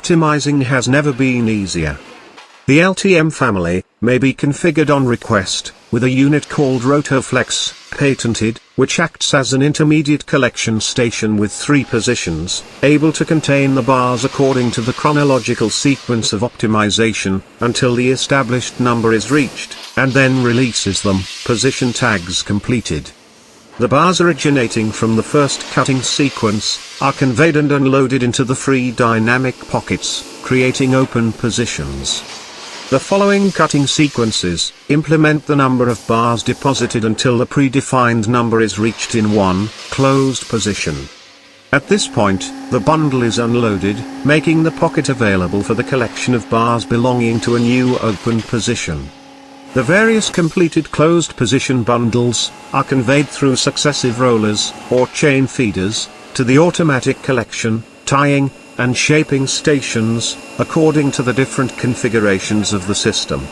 Optimizing has never been easier. The LTM family may be configured on request, with a unit called Rotoflex, patented, which acts as an intermediate collection station with 3 positions, able to contain the bars according to the chronological sequence of optimization, until the established number is reached, and then releases them, position tags completed. The bars originating from the first cutting sequence, are conveyed and unloaded into the free dynamic pockets, creating open positions. The following cutting sequences implement the number of bars deposited until the predefined number is reached in one closed position. At this point, the bundle is unloaded, making the pocket available for the collection of bars belonging to a new open position. The various completed closed position bundles are conveyed through successive rollers, or chain feeders, to the automatic collection, tying, and shaping stations, according to the different configurations of the system.